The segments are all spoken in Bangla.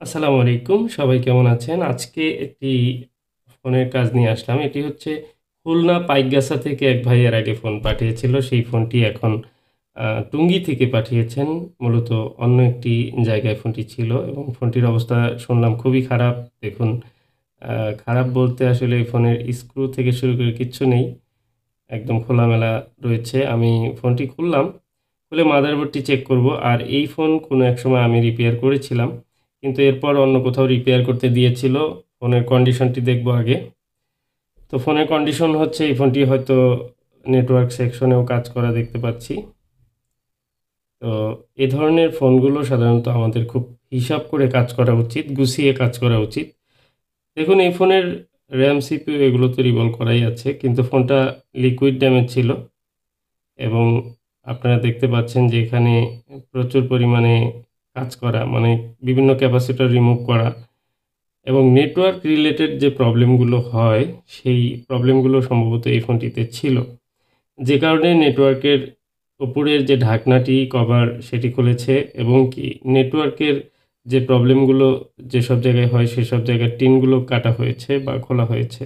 আসসালামু আলাইকুম। সবাই কেমন আছেন? আজকে একটি ফোনের কাজ নিয়ে আসলাম। এটি হচ্ছে খুলনা পাইকগাছা থেকে এক ভাই এর আগে ফোন পাঠিয়েছিল। সেই ফোনটি এখন টুঙ্গী থেকে পাঠিয়েছেন। মূলত অন্য একটি জায়গায় ফোনটি ছিল এবং ফোনটির অবস্থা শুনলাম খুবই খারাপ। দেখুন, আ খারাপ বলতে আসলে এই ফোনের স্ক্রু থেকে শুরু করে কিচ্ছু নেই। একদম খোলামেলা রয়েছে। আমি ফোনটি খুললাম। খুলে মাদারবোর্ডটি চেক করব। আর এই ফোন কোনো এক সময় আমি রিপেয়ার করেছিলাম। কিন্তু এরপর অন্য কোথাও রিপেয়ার করতে দিয়েছিল। ফোনের কন্ডিশনটি দেখব আগে। তো ফোনের কন্ডিশন হচ্ছে এই ফোনটি হয়তো নেটওয়ার্ক সেকশনেও কাজ করা দেখতে পাচ্ছি। তো এ ধরনের ফোনগুলো সাধারণত আমাদের খুব হিসাব করে কাজ করা উচিত, গুছিয়ে কাজ করা উচিত। দেখুন, এই ফোনের RAM, CPU এগুলো তো রিভলভ করাই আছে। কিন্তু ফোনটা লিকুইড ড্যামেজ ছিল এবং আপনারা দেখতে পাচ্ছেন যে এখানে প্রচুর পরিমাণে কাজ করা, মানে বিভিন্ন ক্যাপাসিটর রিমুভ করা এবং নেটওয়ার্ক রিলেটেড যে প্রবলেমগুলো হয়, সেই প্রবলেমগুলো সম্ভবত এই ফোনটিতে ছিল। যে কারণে নেটওয়ার্কের উপরের যে ঢাকনাটি কভার সেটি খুলেছে এবং কি নেটওয়ার্কের যে প্রবলেমগুলো যেসব জায়গায় হয় সেসব জায়গার টিনগুলো কাটা হয়েছে বা খোলা হয়েছে।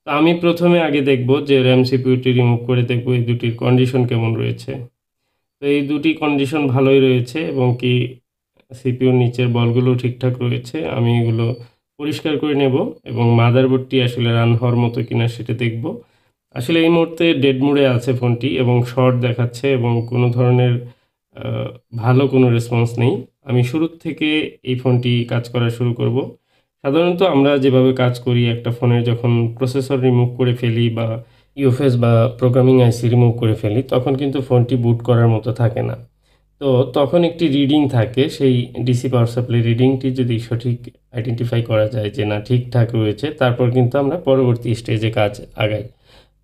তো আমি প্রথমে আগে দেখব যে RAM, CPU টি রিমুভ করে দেখব এই দুটির কন্ডিশন কেমন রয়েছে। তো এই দুটি কন্ডিশন ভালোই রয়েছে এবং কি সিপিইউর নিচের বলগুলোও ঠিকঠাক রয়েছে। আমি এগুলো পরিষ্কার করে নেব এবং মাদারবোর্ডটি আসলে রান হওয়ার মতো কিনা সেটা দেখব। আসলে এই মুহূর্তে ডেড মোডে আছে ফোনটি এবং শর্ট দেখাচ্ছে এবং কোনো ধরনের আ ভালো কোনো রেসপন্স নেই। আমি শুরুর থেকে এই ফোনটি কাজ করা শুরু করব। সাধারণত আমরা যেভাবে কাজ করি একটা ফোনের যখন প্রসেসর রিমুভ করে ফেলি বা ইউএফএস বা প্রোগ্রামিং আইসি রিমুভ করে ফেলি, তখন কিন্তু ফোনটি বুট করার মতো থাকে না। তো তখন একটি রিডিং থাকে, সেই ডিসি পাওয়ার সাপ্লাই রিডিংটি যদি সঠিক আইডেন্টিফাই করা যায় যে না ঠিকঠাক রয়েছে, তারপর কিন্তু আমরা পরবর্তী স্টেজে কাজ আগাই।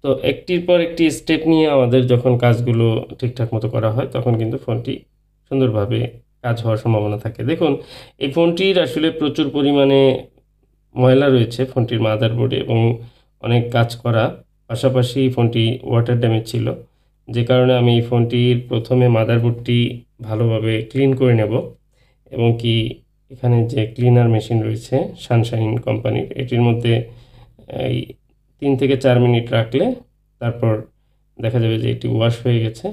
তো একটির পর একটি স্টেপ নিয়ে আমাদের যখন কাজগুলো ঠিকঠাক মতো করা হয়, তখন কিন্তু ফোনটি সুন্দরভাবে কাজ হওয়ার সম্ভাবনা থাকে। দেখুন, এই ফোনটির আসলে প্রচুর পরিমাণে ময়লা রয়েছে ফোনটির মাদারবোর্ডে এবং অনেক কাজ করা। পাশাপাশি ফোনটি ওয়াটার ড্যামেজ ছিল। যে কারণে আমি এই ফোনটির ১ম এ মাদারবোর্ডটি ভালোভাবে ক্লিন করে নেব এবং কি এখানে যে ক্লিনার মেশিন রয়েছে সানশাইন কোম্পানির, এটির মধ্যে এই ৩ থেকে ৪ মিনিট রাখলে তারপর দেখা যাবে যে এটি ওয়াশ হয়ে গেছে।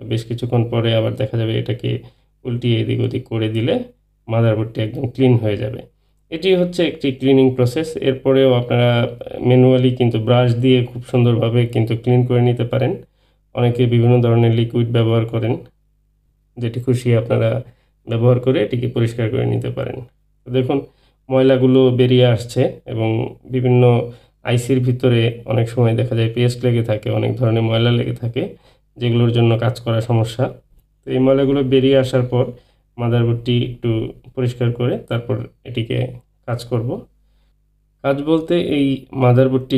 বেশ কিছুক্ষণ পরে আবার দেখা যাবে এটাকে উল্টিয়ে এদিক ওদিক করে দিলে মাদারবোর্ডটি একদম ক্লিন হয়ে যাবে। এটি হচ্ছে একটি ক্লিনিং প্রসেস। এরপরেও আপনারা ম্যানুয়ালি কিন্তু ব্রাশ দিয়ে খুব সুন্দরভাবে কিন্তু ক্লিন করে নিতে পারেন। অনেকে বিভিন্ন ধরনের লিকুইড ব্যবহার করেন। যেটি খুশি আপনারা ব্যবহার করে এটিকে পরিষ্কার করে নিতে পারেন। তো দেখুন, ময়লাগুলো বেরিয়ে আসছে এবং বিভিন্ন আইসির ভিতরে অনেক সময় দেখা যায় পেস্ট লেগে থাকে, অনেক ধরনের ময়লা লেগে থাকে, যেগুলোর জন্য কাজ করা সমস্যা। তো এই ময়লাগুলো বেরিয়ে আসার পর মাদারবোর্ডটি একটু পরিষ্কার করে তারপর এটিকে কাজ করব। কাজ বলতে এই মাদারবোর্ডটি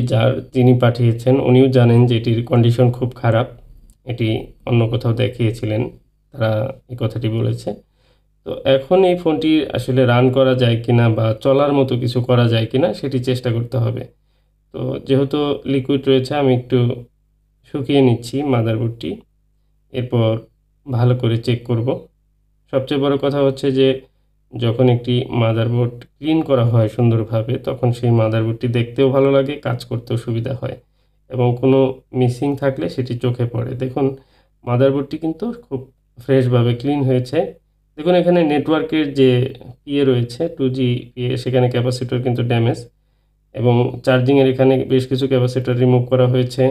যিনি পাঠিয়েছেন উনিও জানেন যে এটির কন্ডিশন খুব খারাপ। এটি অন্য কোথাও দেখিয়েছিলেন। তারা এই কথাটি বলেছে। তো এখন এই ফোনটি আসলে রান করা যায় কিনা বা চলার মতো কিছু করা যায় কিনা সেটি চেষ্টা করতে হবে। তো যেহেতু লিকুইড রয়েছে আমি একটু শুকিয়ে নিচ্ছি মাদারবোর্ডটি। এরপর ভালো করে চেক করব। সবচেয়ে বড় কথা হচ্ছে যে যখন একটি মাদারবোর্ড ক্লিন করা হয় সুন্দরভাবে, তখন সেই মাদারবোর্ডটি দেখতেও ভালো লাগে, কাজ করতেও সুবিধা হয় এবং কোনো মিসিং থাকলে সেটি চোখে পড়ে। দেখুন, মাদারবোর্ডটি কিন্তু খুব ফ্রেশভাবে ক্লিন হয়েছে। দেখুন, এখানে নেটওয়ার্কের যে পিএ রয়েছে 2G পিএ, সেখানে ক্যাপাসিটর কিন্তু ড্যামেজ এবং চার্জিংয়ের এখানে বেশ কিছু ক্যাপাসিটর রিমুভ করা হয়েছে।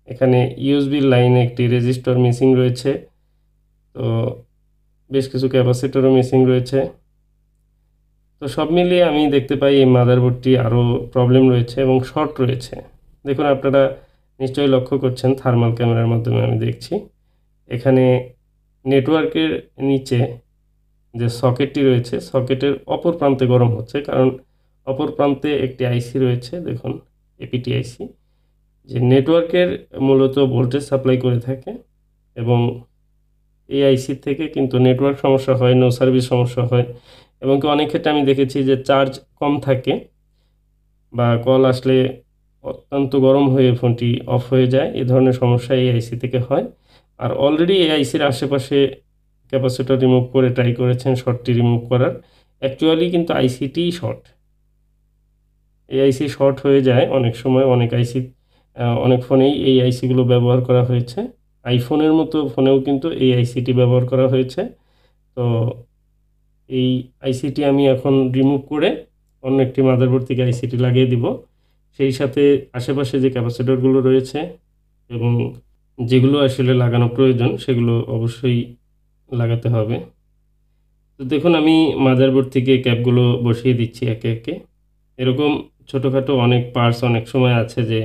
এখানে ইউএসবি লাইনে একটি রেজিস্টর মিসিং রয়েছে। তো বেশ কিছু ক্যাপাসিটরও মিসিং রয়েছে। তো সব মিলিয়ে আমি দেখতে পাই এই মাদারবোর্ডটি আরও প্রবলেম রয়েছে এবং শর্ট রয়েছে। দেখুন, আপনারা নিশ্চয়ই লক্ষ্য করছেন, থার্মাল ক্যামেরার মাধ্যমে আমি দেখছি। এখানে নেটওয়ার্কের নিচে যে সকেটটি রয়েছে, সকেটের অপর প্রান্তে গরম হচ্ছে, কারণ অপর প্রান্তে একটি আইসি রয়েছে, দেখুন এপিটি আইসি, যে নেটওয়ার্কের মূলত ভোল্টেজ সাপ্লাই করে থাকে এবং এই আইসির থেকে কিন্তু নেটওয়ার্ক সমস্যা হয়, নো সার্ভিস সমস্যা হয় এবং কি অনেক ক্ষেত্রে আমি দেখেছি যে চার্জ কম থাকে বা কল আসলে অত্যন্ত গরম হয়ে ফোনটি অফ হয়ে যায়। এ ধরনের সমস্যা এই আইসি থেকে হয়। আর অলরেডি এই আইসির আশেপাশে ক্যাপাসিটর রিমুভ করে ট্রাই করেছেন শর্টটি রিমুভ করার অ্যাকচুয়ালি কিন্তু আইসিটি শর্ট, এই আইসি শর্ট হয়ে যায় অনেক সময়। অনেক আইসি অনেক ফোনেই এই আইসিগুলো ব্যবহার করা হয়েছে। আইফোনের মতো ফোনেও কিন্তু এই আইসিটি ব্যবহার করা হয়েছে। তো এই আইসিটি আমি এখন রিমুভ করে অন্য একটি মাদারবোর্ড থেকে আইসিটি লাগিয়ে দিব। সেই সাথে আশেপাশে যে ক্যাপাসিটরগুলো রয়েছে এবং যেগুলো আসলে লাগানো প্রয়োজন সেগুলো অবশ্যই লাগাতে হবে। তো দেখুন আমি মাদারবোর্ড থেকে ক্যাপগুলো বসিয়ে দিচ্ছি একে একে। এরকম ছোটোখাটো অনেক পার্টস অনেক সময় আছে যে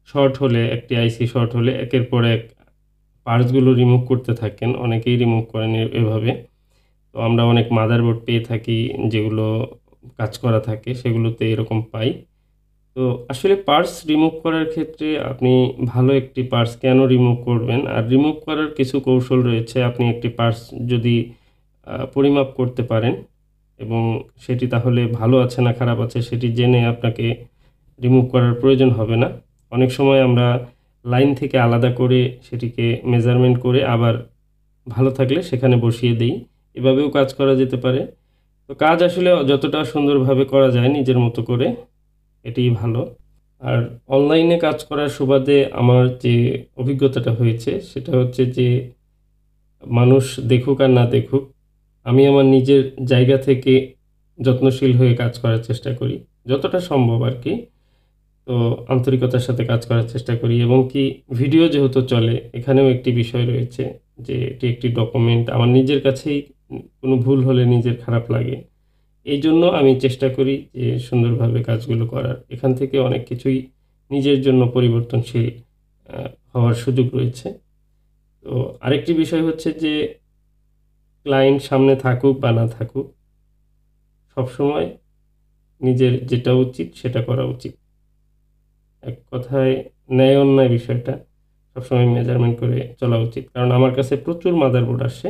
শর্ট হলে, একটি আইসি শর্ট হলে একের পর এক পার্টসগুলো রিমুভ করতে থাকেন, অনেকেই রিমুভ করেন এভাবে। তো আমরা অনেক মাদারবোর্ড পেয়ে থাকি যেগুলো কাজ করা থাকে, সেগুলোতে এরকম পাই। তো আসলে পার্টস রিমুভ করার ক্ষেত্রে আপনি ভালো একটি পার্টস কেন রিমুভ করবেন, আর রিমুভ করার কিছু কৌশল রয়েছে। আপনি একটি পার্টস যদি পরিমাপ করতে পারেন এবং সেটি তাহলে ভালো আছে না খারাপ আছে সেটি জেনে আপনাকে রিমুভ করার প্রয়োজন হবে না। অনেক সময় আমরা লাইন থেকে আলাদা করে সেটিকে মেজারমেন্ট করে আবার ভালো থাকলে সেখানে বসিয়ে দিই, এভাবেও কাজ করা যেতে পারে। তো কাজ আসলে যতটা সুন্দরভাবে করা যায় নিজের মতো করে এটিই ভালো। আর অনলাইনে কাজ করার সুবাদে আমার যে অভিজ্ঞতাটা হয়েছে সেটা হচ্ছে যে মানুষ দেখুক আর না দেখুক, আমি আমার নিজের জায়গা থেকে যত্নশীল হয়ে কাজ করার চেষ্টা করি যতটা সম্ভব আর কি। তো আন্তরিকতার সাথে কাজ করার চেষ্টা করি এবং কি ভিডিও যেহেতু চলে এখানেও একটি বিষয় রয়েছে যে এটি একটি ডকুমেন্ট। আমার নিজের কাছেই কোনো ভুল হলে নিজের খারাপ লাগে, এই জন্য আমি চেষ্টা করি যে সুন্দরভাবে কাজগুলো করার। এখান থেকে অনেক কিছুই নিজের জন্য পরিবর্তনশীল হওয়ার সুযোগ রয়েছে। তো আরেকটি বিষয় হচ্ছে যে ক্লায়েন্ট সামনে থাকুক বা না থাকুক, সবসময় নিজের যেটা উচিত সেটা করা উচিত। এক কথায় ন্যায় অন্যায় বিষয়টা সবসময় মেজারমেন্ট করে চলা উচিত। কারণ আমার কাছে প্রচুর মাদারবোর্ড আসে,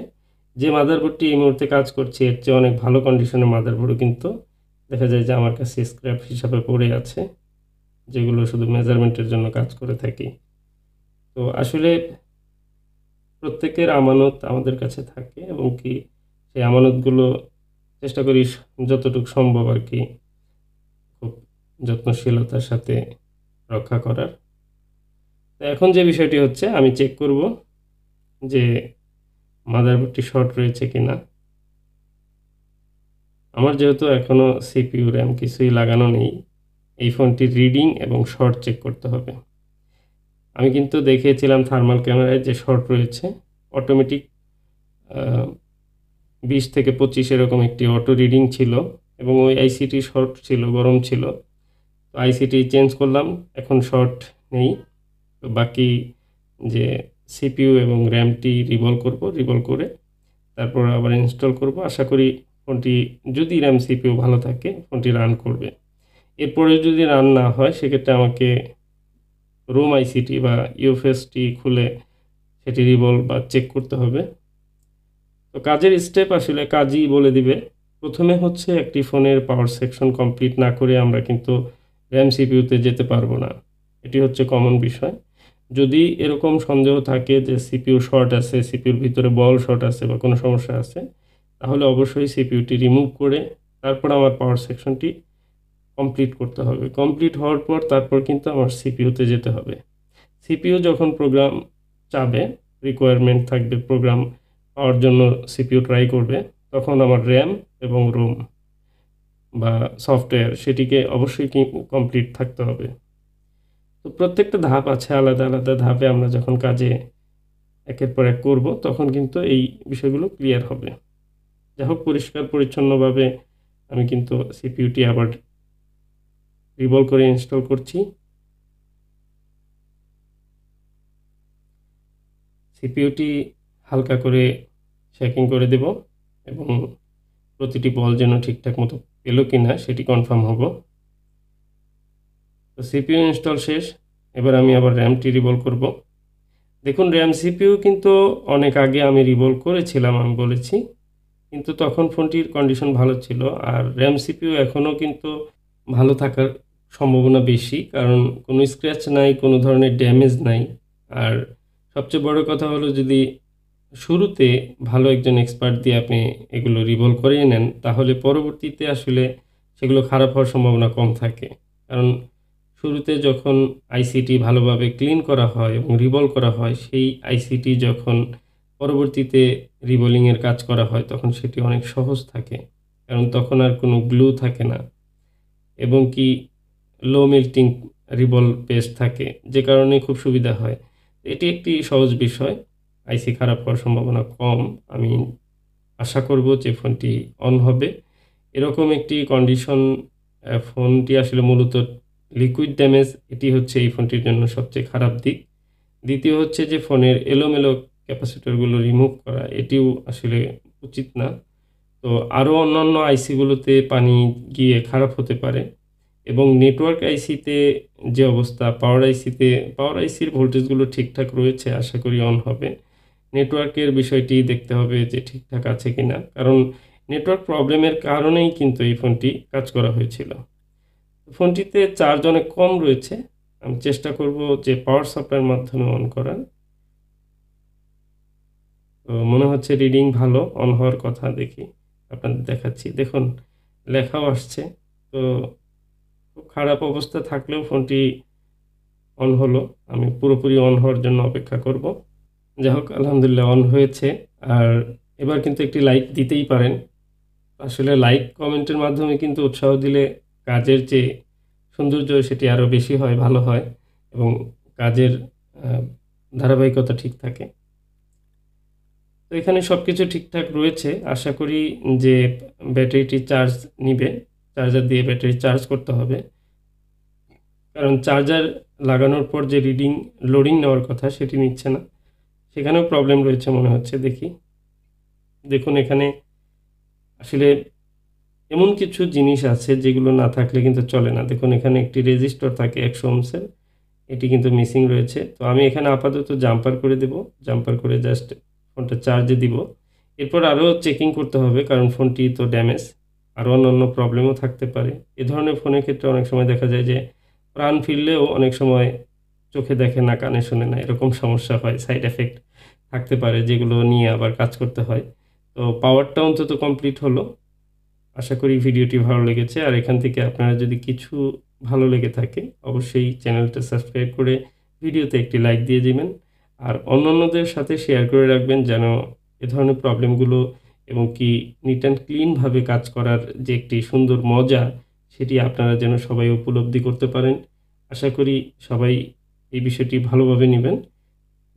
যে মাদারবোর্ডটি এই মুহূর্তে কাজ করছে এর চেয়ে অনেক ভালো কন্ডিশনের মাদারবোর্ডও কিন্তু দেখা যায় যে আমার কাছে স্ক্র্যাপ হিসাবে পড়ে আছে, যেগুলো শুধু মেজারমেন্টের জন্য কাজ করে থাকি। তো আসলে প্রত্যেকের আমানত আমাদের কাছে থাকে এবং কি সেই আমানতগুলো চেষ্টা করি যতটুকু সম্ভব আর কি খুব যত্নশীলতার সাথে রক্ষা করার। তো এখন যে বিষয়টি হচ্ছে আমি চেক করব যে মাদারবোর্ডটি শর্ট রয়েছে কিনা। আমার যেহেতু এখনও সিপিইউ র্যাম কিছুই লাগানো নেই, এই ফোনটির রিডিং এবং শর্ট চেক করতে হবে। আমি কিন্তু দেখিয়েছিলাম থার্মাল ক্যামেরায় যে শর্ট রয়েছে, অটোমেটিক 20 থেকে 25 এরকম একটি অটো রিডিং ছিল এবং ওই আইসিটি শর্ট ছিল, গরম ছিল। তো আইসিটি চেঞ্জ করলাম, এখন শর্ট নেই। তো বাকি যে সিপিইউ এবং র্যামটি রিভলভ করব, রিভলভ করে তারপর আবার ইনস্টল করব। আশা করি ফোনটি যদি র্যাম সিপিইউ ভালো থাকে ফোনটি রান করবে। এরপরে যদি রান না হয় সেক্ষেত্রে আমাকে রোম আইসিটি বা ইউএফএসটি খুলে সেটি রিভলভ বা চেক করতে হবে। তো কাজের স্টেপ আসলে কাজই বলে দিবে। প্রথমে হচ্ছে একটি ফোনের পাওয়ার সেকশন কমপ্লিট না করে আমরা কিন্তু র্যাম সিপিইউতে যেতে পারবো না, এটি হচ্ছে কমন বিষয়। যদি এরকম সন্দেহ থাকে যে সিপিইউ শর্ট আছে, সিপিইউর ভিতরে বল শর্ট আছে বা কোনো সমস্যা আছে, তাহলে অবশ্যই সিপিইউটি রিমুভ করে তারপর আমার পাওয়ার সেকশনটি কমপ্লিট করতে হবে। কমপ্লিট হওয়ার পর তারপর কিন্তু আমার সিপিইউতে যেতে হবে। সিপিইউ যখন প্রোগ্রাম চাবে, রিকোয়ারমেন্ট থাকবে প্রোগ্রাম পাওয়ার জন্য সিপিইউ ট্রাই করবে, তখন আমার র্যাম এবং রোম বা সফটওয়্যার সেটিকে অবশ্যই কমপ্লিট থাকতে হবে। তো প্রত্যেকটা ধাপ আছে, আলাদা আলাদা ধাপে আমরা যখন কাজে একের পর এক করব তখন কিন্তু এই বিষয়গুলো ক্লিয়ার হবে। যাই হোক, পরিষ্কার পরিচ্ছন্নভাবে আমি কিন্তু সিপিইউটি আবার রিভলভ করে ইনস্টল করছি। সিপিইউটি হালকা করে শেকিং করে দেব এবং প্রতিটি বল যেন ঠিকঠাক মতো পেল কিনা সেটি কনফার্ম হব। তো সিপিইউ ইনস্টল শেষ, এবার আমি আবার র্যামটি রিভলভ করব। দেখুন র্যাম সিপিইউ কিন্তু অনেক আগে আমি রিভলভ করেছিলাম, আমি বলেছি, কিন্তু তখন ফোনটির কন্ডিশন ভালো ছিল। আর র্যাম সিপিইউ এখনও কিন্তু ভালো থাকার সম্ভাবনা বেশি, কারণ কোনো স্ক্র্যাচ নাই, কোনো ধরনের ড্যামেজ নাই। আর সবচেয়ে বড় কথা হলো যদি শুরুতে ভালো একজন এক্সপার্ট দিয়ে আপনি এগুলো রিভলভ করিয়ে নেন, তাহলে পরবর্তীতে আসলে সেগুলো খারাপ হওয়ার সম্ভাবনা কম থাকে। কারণ শুরুতে যখন আইসিটি ভালোভাবে ক্লিন করা হয় এবং রিভলভ করা হয়, সেই আইসিটি যখন পরবর্তীতে রিভলিংয়ের কাজ করা হয়, তখন সেটি অনেক সহজ থাকে। কারণ তখন আর কোনো গ্লু থাকে না এবং কি লো মেল্টিং রিবল পেস্ট থাকে, যে কারণে খুব সুবিধা হয়। এটি একটি সহজ বিষয়। আইসি খারাপ হওয়ার সম্ভাবনা কম। আমি আশা করব যে ফোনটি অন হবে। এরকম একটি কন্ডিশন, ফোনটি আসলে মূলত লিকুইড ড্যামেজ, এটি হচ্ছে এই ফোনটির জন্য সবচেয়ে খারাপ দিক। দ্বিতীয় হচ্ছে যে ফোনের এলোমেলো ক্যাপাসিটরগুলো রিমুভ করা, এটিও আসলে উচিত না। তো আরও অন্যান্য আইসিগুলোতে পানি গিয়ে খারাপ হতে পারে এবং নেটওয়ার্ক আইসিতে যে অবস্থা, পাওয়ার আইসির ভোল্টেজগুলো ঠিকঠাক রয়েছে, আশা করি অন হবে। নেটওয়ার্কের বিষয়টি দেখতে হবে যে ঠিকঠাক আছে কিনা, কারণ নেটওয়ার্ক প্রবলেমের কারণেই কিন্তু এই ফোনটি কাজ করা হয়েছিল। ফোনটিতে চার্জ অনেক কম রয়েছে। আমি চেষ্টা করব যে পাওয়ার সাপ্লাইয়ের মাধ্যমে অন করার। তো মনে হচ্ছে রিডিং ভালো, অন হওয়ার কথা। দেখি, আপনাদের দেখাচ্ছি। দেখুন, লেখাও আসছে। তো খুব খারাপ অবস্থা থাকলেও ফোনটি অন হলো। আমি পুরোপুরি অন হওয়ার জন্য অপেক্ষা করব। যাই হোক, আলহামদুলিল্লাহ অন হয়েছে। আর এবার কিন্তু একটি লাইক দিতেই পারেন। আসলে লাইক কমেন্টের মাধ্যমে কিন্তু উৎসাহ দিলে কাজের যে সৌন্দর্য সেটি আরও বেশি হয়, ভালো হয় এবং কাজের ধারাবাহিকতা ঠিক থাকে। তো এখানে সব কিছু ঠিকঠাক রয়েছে। আশা করি যে ব্যাটারিটি চার্জ নিবে। চার্জার দিয়ে ব্যাটারি চার্জ করতে হবে, কারণ চার্জার লাগানোর পর যে লোডিং নেওয়ার কথা সেটি নিচ্ছে না। সেখানেও প্রবলেম রয়েছে মনে হচ্ছে। দেখি, দেখুন এখানে আসলে এমন কিছু জিনিস আছে যেগুলো না থাকলে কিন্তু চলে না। দেখুন, এখানে একটি রেজিস্টর থাকে 100 ওহমসের, এটি কিন্তু মিসিং রয়েছে। তো আমি এখানে আপাতত জাম্পার করে দেব। জাম্পার করে জাস্ট ফোনটা চার্জে দিব। এরপর আরও চেকিং করতে হবে, কারণ ফোনটি তো ড্যামেজ, আরও অন্যান্য প্রবলেমও থাকতে পারে। এ ধরনের ফোনের ক্ষেত্রে অনেক সময় দেখা যায় যে প্রাণ ফিরলেও অনেক সময় চোখে দেখে না, কানে শোনে না, এরকম সমস্যা হয়। সাইড এফেক্ট থাকতে পারে, যেগুলো নিয়ে আবার কাজ করতে হয়। তো পাওয়ারটা অন্তত কমপ্লিট হলো। আশা করি ভিডিওটি ভালো লেগেছে। আর এখান থেকে আপনারা যদি কিছু ভালো লেগে থাকে, অবশ্যই চ্যানেলটা সাবস্ক্রাইব করে ভিডিওতে একটি লাইক দিয়ে দিবেন। আর অন্যান্যদের সাথে শেয়ার করে রাখবেন, যেন এ ধরনের প্রবলেমগুলো এবং কি নিট অ্যান্ড ক্লিনভাবে কাজ করার যে একটি সুন্দর মজা, সেটি আপনারা যেন সবাই উপলব্ধি করতে পারেন। আশা করি সবাই এই বিষয়টি ভালোভাবে নেবেন।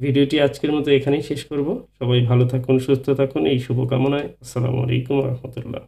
ভিডিওটি আজকের মতো এখানেই শেষ করব। সবাই ভালো থাকুন, সুস্থ থাকুন, এই শুভকামনায়। আসসালামু আলাইকুম ওয়া রাহমাতুল্লাহ।